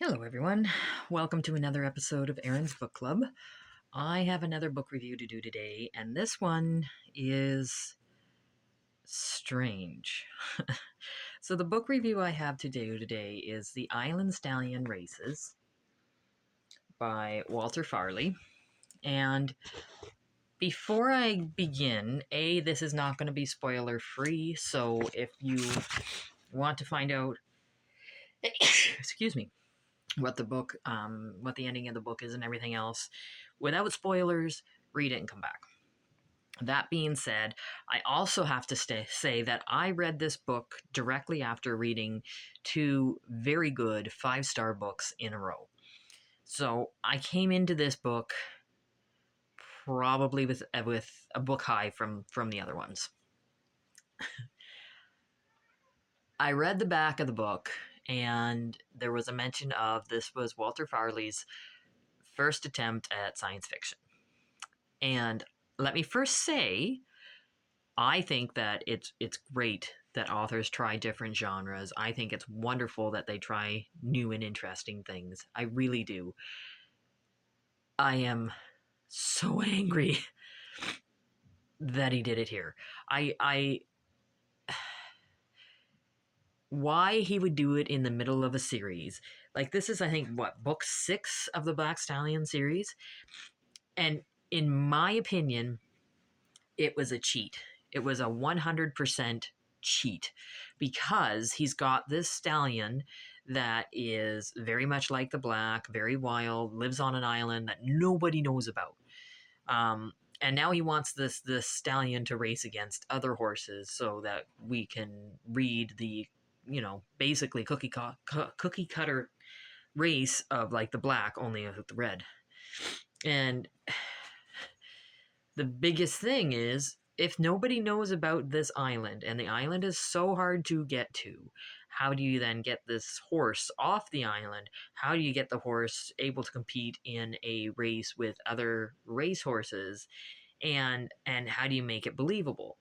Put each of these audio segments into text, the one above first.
Hello, everyone. Welcome to another episode of Erin's Book Club. I have another book review to do today, and this one is strange. So, the book review I have to do today is The Island Stallion Races by Walter Farley. And before I begin, this is not going to be spoiler free, so if you want to find out, excuse me, what the ending of the book is and everything else, without spoilers, read it and come back. That being said, I also have to say that I read this book directly after reading two very good 5-star books in a row. So I came into this book probably with a book high from the other ones. I read the back of the book, and there was a mention of this was Walter Farley's first attempt at science fiction. And let me first say, I think that it's great that authors try different genres. I think it's wonderful that they try new and interesting things. I really do. I am so angry that he did it here. I why he would do it in the middle of a series. Like, this is, I think, book 6 of the Black Stallion series. And in my opinion, it was a cheat. It was a 100% cheat, because he's got this stallion that is very much like the Black, very wild, lives on an island that nobody knows about. And now he wants this stallion to race against other horses so that we can read the, basically cookie cutter race of like the Black, only with the red. And the biggest thing is, if nobody knows about this island, and the island is so hard to get to, how do you then get this horse off the island? How do you get the horse able to compete in a race with other race horses? And how do you make it believable?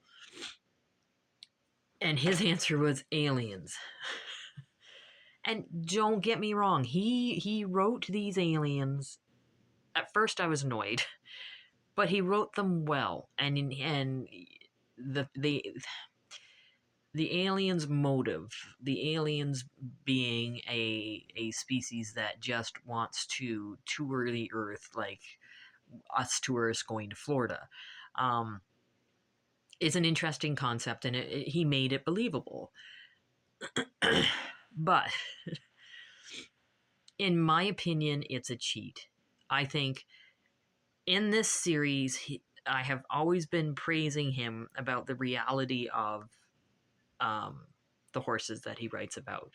And his answer was aliens. And don't get me wrong, he wrote these aliens. At first I was annoyed, but he wrote them well, and the aliens' motive, the aliens being a species that just wants to tour the Earth like us tourists going to Florida, is an interesting concept, and he made it believable. But in my opinion, it's a cheat. I think in this series, I have always been praising him about the reality of the horses that he writes about.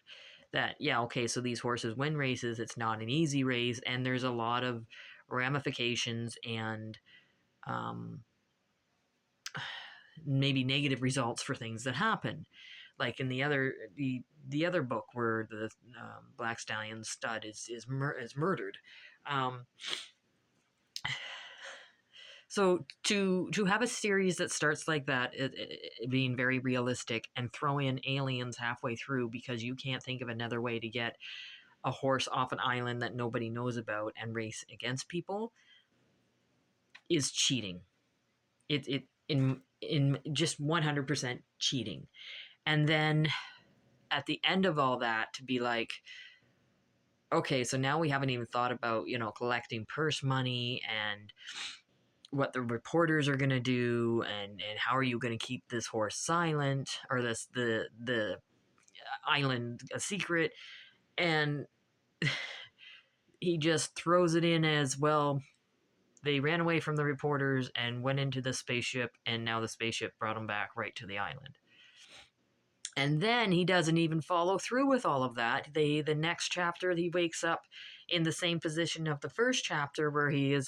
That, yeah, okay, so these horses win races, it's not an easy race, and there's a lot of ramifications and maybe negative results for things that happen. Like in the other book where the Black Stallion stud is murdered. So to have a series that starts like that, it being very realistic, and throw in aliens halfway through because you can't think of another way to get a horse off an island that nobody knows about and race against people, is cheating. It in just 100% cheating. And then at the end of all that, to be like, okay, so now we haven't even thought about, collecting purse money and what the reporters are going to do, and how are you going to keep this horse silent, or the island a secret. And he just throws it in as, well, they ran away from the reporters and went into the spaceship, and now the spaceship brought them back right to the island. And then he doesn't even follow through with all of that. The next chapter, he wakes up in the same position of the first chapter, where he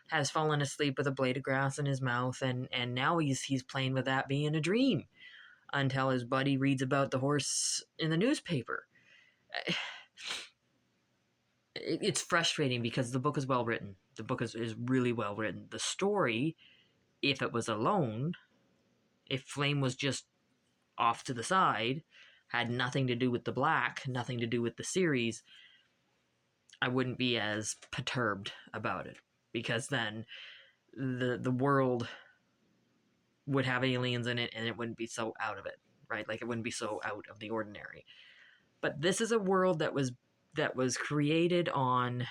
has fallen asleep with a blade of grass in his mouth, and now he's playing with that being a dream, until his buddy reads about the horse in the newspaper. It's frustrating because the book is well written. The book is really well written. The story, if it was alone, if Flame was just off to the side, had nothing to do with the Black, nothing to do with the series, I wouldn't be as perturbed about it, because then the world would have aliens in it and it wouldn't be so out of it, right? Like it wouldn't be so out of the ordinary. But this is a world that was created on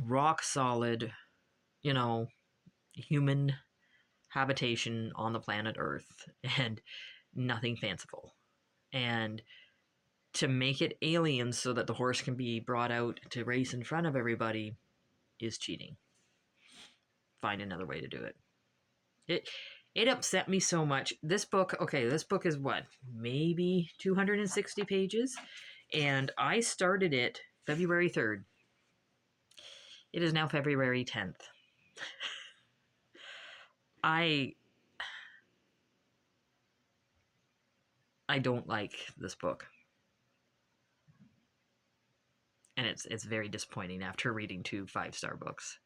rock solid, you know, human habitation on the planet Earth, and nothing fanciful. And to make it aliens so that the horse can be brought out to race in front of everybody is cheating. Find another way to do it. It upset me so much. This book, okay, this book is what? Maybe 260 pages, and I started it February 3rd. It is now February 10th. I don't like this book. And it's very disappointing after reading 2 5-star books.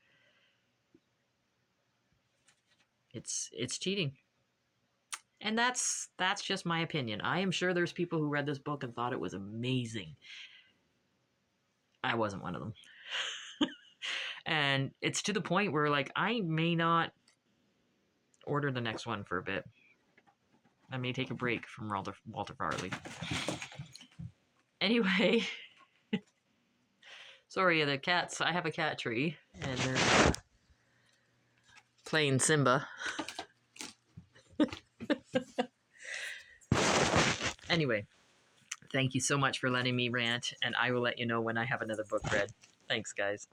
It's cheating. And that's just my opinion. I am sure there's people who read this book and thought it was amazing. I wasn't one of them. And it's to the point where, like, I may not order the next one for a bit. I may take a break from Walter Farley. Anyway, sorry, the cats. I have a cat tree, and they're playing Simba. Anyway, thank you so much for letting me rant, and I will let you know when I have another book read. Thanks, guys.